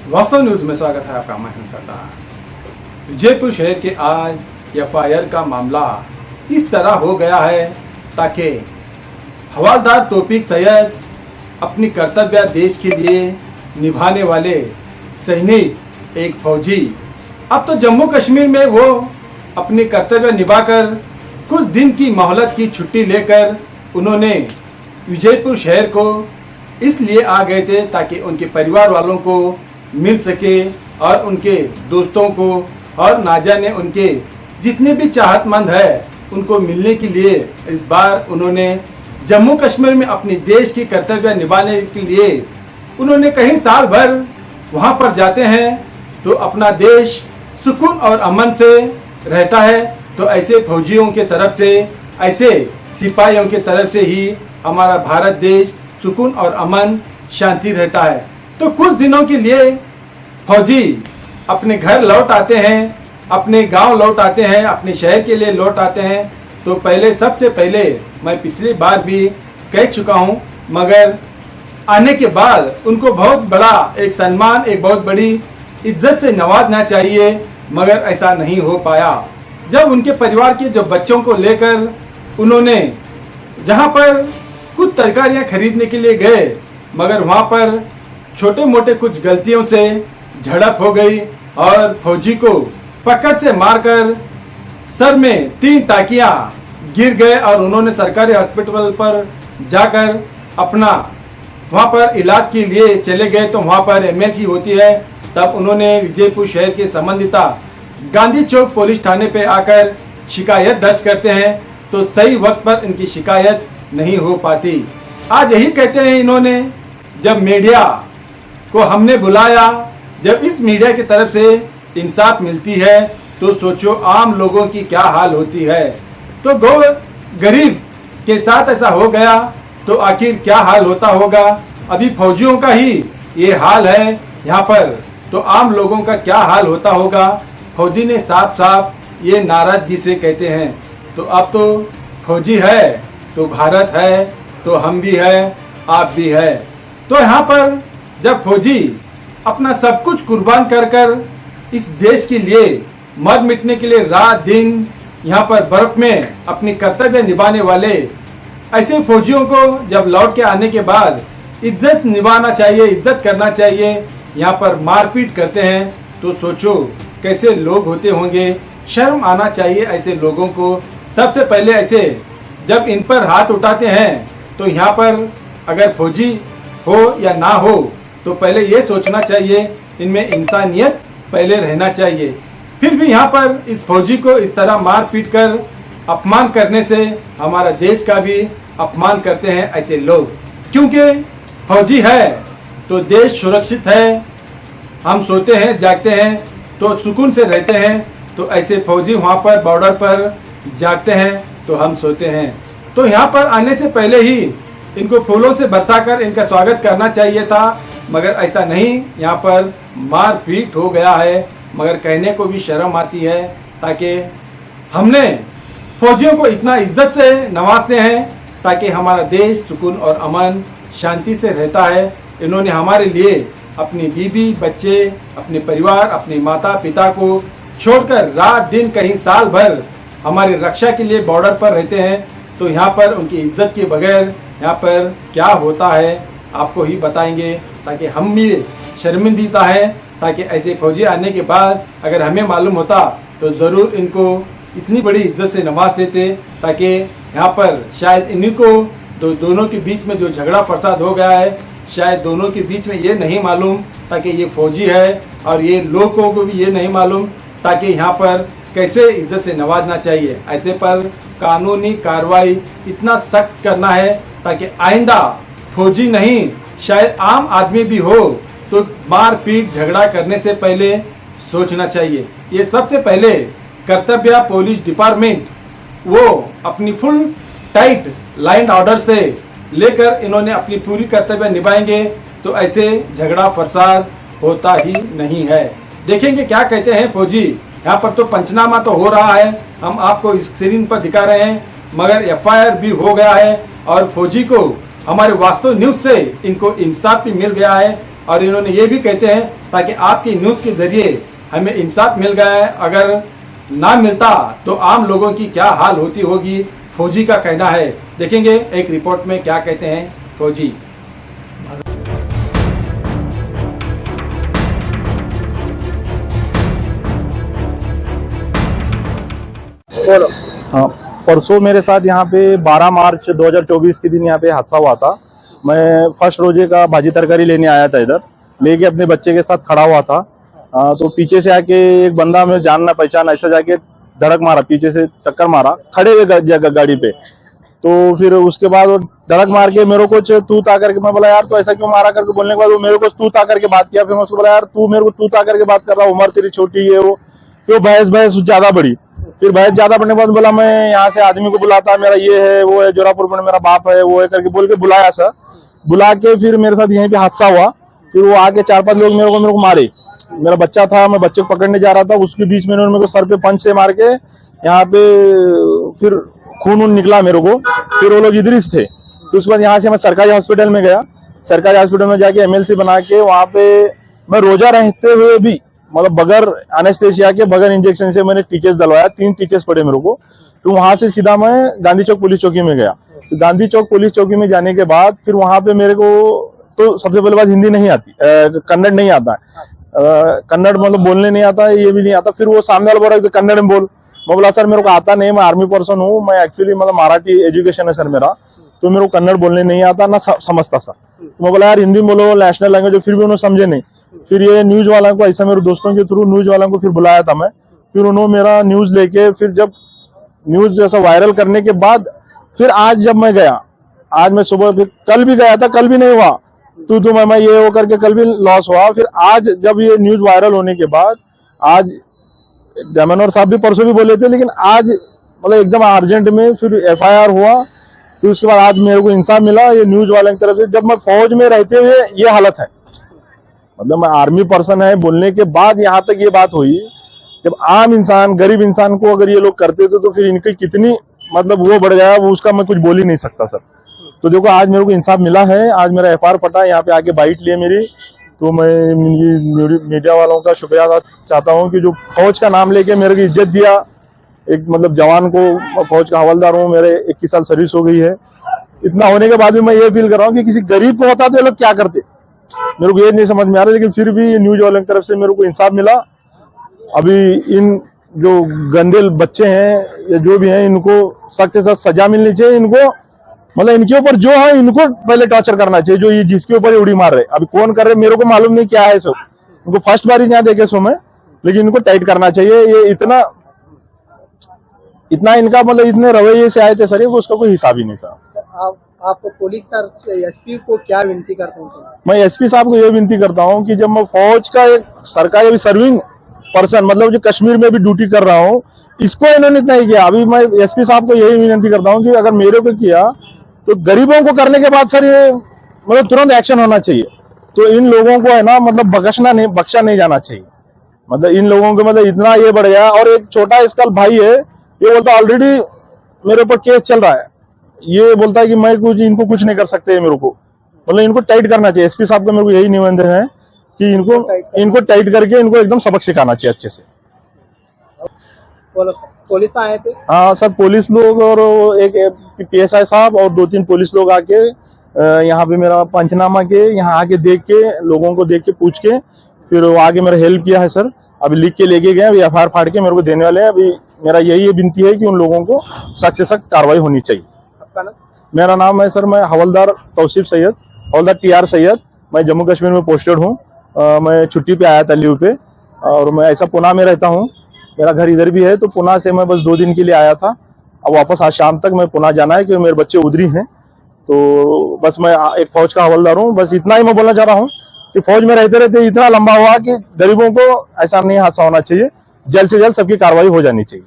वास्तव न्यूज में स्वागत है आपका। मैं सरदार। जयपुर शहर के आज एफआईआर का मामला इस तरह हो गया है ताकि हवालदार तौफीक सैयद अपनी कर्तव्य देश के लिए निभाने वाले सैनिक, एक फौजी, अब तो जम्मू कश्मीर में वो अपनी कर्तव्य निभाकर कुछ दिन की मोहलत की छुट्टी लेकर उन्होंने विजयपुर शहर को इसलिए आ गए थे ताकि उनके परिवार वालों को मिल सके और उनके दोस्तों को और ना जाने उनके जितने भी चाहतमंद है उनको मिलने के लिए इस बार उन्होंने जम्मू कश्मीर में अपनी देश की कर्तव्य निभाने के लिए उन्होंने कहीं साल भर वहां पर जाते हैं तो अपना देश सुकून और अमन से रहता है। तो ऐसे फौजियों के तरफ से, ऐसे सिपाहियों के तरफ से ही हमारा भारत देश सुकून और अमन शांति रहता है। तो कुछ दिनों के लिए फौजी अपने घर लौट आते हैं, अपने गांव लौट आते हैं, अपने शहर के लिए लौट आते हैं। तो पहले, सबसे पहले मैं पिछली बार भी कह चुका हूं, मगर आने के बाद उनको बहुत बड़ा एक सम्मान, एक बहुत बड़ी इज्जत से नवाजना चाहिए, मगर ऐसा नहीं हो पाया। जब उनके परिवार के जो बच्चों को लेकर उन्होंने जहां पर कुछ तरकारियां खरीदने के लिए गए, मगर वहां पर छोटे मोटे कुछ गलतियों से झड़प हो गई और फौजी को पकड़ से मारकर सर में 3 टाकियां गिर गए और उन्होंने सरकारी हॉस्पिटल पर जाकर अपना वहां पर इलाज के लिए चले गए। तो वहां पर एमएलसी होती है, तब उन्होंने विजयपुर शहर के संबंधिता गांधी चौक पुलिस थाने पे आकर शिकायत दर्ज करते हैं। तो सही वक्त पर इनकी शिकायत नहीं हो पाती। आज यही कहते हैं इन्होंने, जब मीडिया को हमने बुलाया, जब इस मीडिया की तरफ से इंसाफ मिलती है तो सोचो आम लोगों की क्या हाल होती है। तो गरीब के साथ ऐसा हो गया तो आखिर क्या हाल होता होगा। अभी फौजियों का ही ये हाल है यहाँ पर, तो आम लोगों का क्या हाल होता होगा। फौजी ने साफ साफ ये नाराजगी से कहते हैं, तो अब तो फौजी है तो भारत है, तो हम भी है, आप भी है। तो यहाँ पर जब फौजी अपना सब कुछ कुर्बान कर कर इस देश के लिए मर मिटने के लिए रात दिन यहाँ पर बर्फ में अपनी कर्तव्य निभाने वाले ऐसे फौजियों को जब लौट के आने के बाद इज्जत निभाना चाहिए, इज्जत करना चाहिए, यहाँ पर मारपीट करते हैं तो सोचो कैसे लोग होते होंगे। शर्म आना चाहिए ऐसे लोगों को। सबसे पहले ऐसे जब इन पर हाथ उठाते हैं तो यहाँ पर अगर फौजी हो या ना हो तो पहले ये सोचना चाहिए, इनमें इंसानियत पहले रहना चाहिए। फिर भी यहाँ पर इस फौजी को इस तरह मार पीट कर अपमान करने से हमारा देश का भी अपमान करते हैं ऐसे लोग। क्योंकि फौजी है तो देश सुरक्षित है, हम सोते हैं जागते हैं तो सुकून से रहते हैं। तो ऐसे फौजी वहाँ पर बॉर्डर पर जागते हैं तो हम सोते हैं। तो यहाँ पर आने से पहले ही इनको फूलों से बरसाकर इनका स्वागत करना चाहिए था, मगर ऐसा नहीं, यहाँ पर मार पीट हो गया है। मगर कहने को भी शर्म आती है, ताकि हमने फौजियों को इतना इज्जत से नवाजते हैं ताकि हमारा देश सुकून और अमन शांति से रहता है। इन्होंने हमारे लिए अपनी बीवी बच्चे, अपने परिवार, अपने माता पिता को छोड़कर रात दिन कहीं साल भर हमारी रक्षा के लिए बॉर्डर पर रहते हैं। तो यहाँ पर उनकी इज्जत के बगैर यहाँ पर क्या होता है आपको ही बताएंगे, ताकि हम भी शर्मिंदा है, ताकि ऐसे फौजी आने के बाद अगर हमें मालूम होता तो ज़रूर इनको इतनी बड़ी इज्जत से नवाज देते, ताकि यहाँ पर शायद इन्हीं को दोनों के बीच में जो झगड़ा फसाद हो गया है, शायद दोनों के बीच में ये नहीं मालूम ताकि ये फौजी है, और ये लोगों को भी ये नहीं मालूम ताकि यहाँ पर कैसे इज्जत से नवाजना चाहिए। ऐसे पर कानूनी कार्रवाई इतना सख्त करना है ताकि आइंदा फौजी नहीं, शायद आम आदमी भी हो तो मार पीट झगड़ा करने से पहले सोचना चाहिए। ये सबसे पहले कर्तव्य पुलिस डिपार्टमेंट वो अपनी फुल टाइट लाइन ऑर्डर से लेकर इन्होंने अपनी पूरी कर्तव्य निभाएंगे तो ऐसे झगड़ा फसाद होता ही नहीं है। देखेंगे क्या कहते हैं फौजी। यहाँ पर तो पंचनामा तो हो रहा है, हम आपको स्क्रीन पर दिखा रहे हैं, मगर एफआईआर भी हो गया है और फौजी को हमारे वास्तव न्यूज से इनको इंसाफ भी मिल गया है और इन्होंने ये भी कहते हैं ताकि आपकी न्यूज़ के जरिए हमें इंसाफ मिल गया है, अगर ना मिलता तो आम लोगों की क्या हाल होती होगी, फौजी का कहना है। देखेंगे एक रिपोर्ट में क्या कहते हैं फौजी। हाँ, परसों मेरे साथ यहाँ पे 12 मार्च 2024 के दिन यहाँ पे हादसा हुआ था। मैं फर्स्ट रोजे का भाजी तरकारी लेने आया था, इधर लेके अपने बच्चे के साथ खड़ा हुआ था। तो पीछे से आके एक बंदा में जानना पहचाना ऐसा जाके धड़क मारा, पीछे से टक्कर मारा खड़े हुए गाड़ी पे। तो फिर उसके बाद वो धड़क मार के मेरे को तू ता करके, मैं बोला यार तो ऐसा क्यों मारा करके बोलने के बाद वो मेरे को तू ता करके बात किया। फिर मैं उसको बोला यार तू मेरे को तू ता करके बात कर रहा, उम्र तेरी छोटी है वो। फिर बहस ज्यादा बढ़ी। फिर बहस ज्यादा बढ़ने के बाद बोला मैं यहाँ से आदमी को बुलाता, मेरा ये है वो है, जोरापुर में मेरा बाप है वो है करके बोल के बुलाया सर। बुला के फिर मेरे साथ यहीं पे हादसा हुआ। फिर वो आके 4-5 लोग मेरे को मारे। मेरा बच्चा था, मैं बच्चे को पकड़ने जा रहा था, उसके बीच में उन्होंने मेरे को सर पे पंच से मार के यहाँ पे फिर खून निकला मेरे को। फिर वो लोग इधर थे। फिर उसके बाद यहाँ से मैं सरकारी हॉस्पिटल में गया। सरकारी हॉस्पिटल में जाके MLC बना के वहां पे मैं रोजा रहते हुए भी मतलब बगैर एनेस्थेसिया के बगैर इंजेक्शन से मैंने टीचर्स डलवाया। 3 टीचर्स पड़े मेरे को। तो वहां से सीधा मैं गांधी चौक पुलिस चौकी में गया। तो गांधी चौक पुलिस चौकी में जाने के बाद फिर वहां पे मेरे को तो सबसे पहले बात हिंदी नहीं आती, कन्नड़ नहीं आता है, कन्नड़ मतलब बोलने नहीं आता, ये भी नहीं आता। फिर वो सामने वाला बोल रहा है कन्नड़ में बोल। मैं बोला सर मेरे को आता नहीं, मैं आर्मी पर्सन हूँ, मैं एक्चुअली मतलब मराठी एजुकेशन है सर मेरा, तो मेरे को कन्नड़ बोलने नहीं आता ना समझता सर। तो मैं बोला यार हिंदी बोलो, नेशनल लैंग्वेज। फिर भी उन्होंने समझे नहीं। फिर ये न्यूज वाला को ऐसा मेरे दोस्तों के थ्रू न्यूज वाला को फिर बुलाया था मैं। फिर उन्होंने मेरा न्यूज लेके फिर जब न्यूज जैसा वायरल करने के बाद फिर आज जब मैं गया, आज मैं सुबह फिर कल भी गया था, कल भी नहीं हुआ तो मैं ये हो करके कल भी लॉस हुआ। फिर आज जब ये न्यूज वायरल होने के बाद आज डेमनोर साहब भी परसों भी बोले थे, लेकिन आज मतलब एकदम अर्जेंट में फिर FIR हुआ। फिर उसके बाद आज मेरे को इंसाफ मिला ये न्यूज वाले की तरफ से। जब मैं फौज में रहते हुए ये हालत है, मतलब मैं आर्मी पर्सन है बोलने के बाद यहाँ तक ये बात हुई। जब आम इंसान गरीब इंसान को अगर ये लोग करते थे तो फिर इनकी कितनी मतलब वो बढ़ गया, वो उसका मैं कुछ बोल ही नहीं सकता सर। तो देखो आज मेरे को इंसाफ मिला है, आज मेरा FIR फटा, यहाँ पे आके बाइट लिए मेरी। तो मैं मीडिया वालों का शुक्रिया चाहता हूँ कि जो फौज का नाम लेके मेरे को इज्जत दिया। एक मतलब जवान को, फौज का हवलदार हूँ, मेरे 21 साल सर्विस हो गई है। इतना होने के बाद भी मैं ये फील कर रहा हूँ कि किसी गरीब को होता तो ये लोग क्या करते, मेरे को ये नहीं समझ में आ रहा। लेकिन फिर भी न्यूज वालों की तरफ से मेरे को इंसाफ मिला। अभी इन जो गंदे बच्चे हैं या जो भी हैं इनको सख्त से सख्त सजा मिलनी चाहिए। इनको मतलब इनके ऊपर जो है इनको पहले टॉर्चर करना चाहिए, जो ये जिसके ऊपर उड़ी मार रहे। अभी कौन कर रहे मेरे को मालूम नहीं क्या है सो, इनको फर्स्ट बार यहाँ देखे सो मैं, लेकिन इनको टाइट करना चाहिए। ये इतना इनका मतलब इतने रवैये से आए थे सर, उसका कोई हिसाब ही नहीं था। आप पुलिस SP को क्या विनती करते हैं? मैं SP साहब को ये विनती करता हूँ कि जब मैं फौज का एक सरकारी सर्विंग पर्सन मतलब जो कश्मीर में भी ड्यूटी कर रहा हूँ, इसको इन्होंने इतना ही किया। अभी मैं SP साहब को यही विनती करता हूँ कि अगर मेरे को किया तो गरीबों को करने के बाद सर ये मतलब तुरंत एक्शन होना चाहिए। तो इन लोगों को है ना मतलब बख्शा नहीं जाना चाहिए। मतलब इन लोगों को मतलब इतना ये बढ़ गया। और एक छोटा इसका भाई है, ये बोलता ऑलरेडी मेरे ऊपर केस चल रहा है, ये बोलता है कि मैं इनको कुछ नहीं कर सकते मेरे को। मतलब इनको टाइट करना चाहिए। SP साहब का मेरे को यही निवेदन है कि इनको टाइट करके इनको एकदम सबक सिखाना चाहिए अच्छे से। पुलिस आए थे? हाँ सर, पुलिस लोग और एक PSI साहब और 2-3 पुलिस लोग आके यहाँ पे मेरा पंचनामा के यहाँ आके देख के लोगों को देख के पूछ के फिर वो आगे मेरा हेल्प किया है सर। अभी लिख के लेके गए, अभी FIR फाड़ के मेरे को देने वाले हैं। अभी मेरा यही विनती है कि उन लोगों को सख्त से सख्त कार्रवाई होनी चाहिए। मेरा नाम है सर, मैं हवलदार तौसीफ सैयद, हवलदार TR सैयद। मैं जम्मू कश्मीर में पोस्टेड हूँ। मैं छुट्टी पे आया था लीव पे, और मैं ऐसा पुणे में रहता हूँ, मेरा घर इधर भी है। तो पुणे से मैं बस 2 दिन के लिए आया था। अब वापस आज शाम तक मैं पुणे जाना है क्योंकि मेरे बच्चे उधर ही हैं। तो बस मैं एक फौज का हवलदार हूँ। बस इतना ही मैं बोलना चाह रहा हूँ कि फौज में रहते रहते इतना लंबा हुआ कि गरीबों को ऐसा नहीं हादसा होना चाहिए। जल्द से जल्द सबकी कार्रवाई हो जानी चाहिए।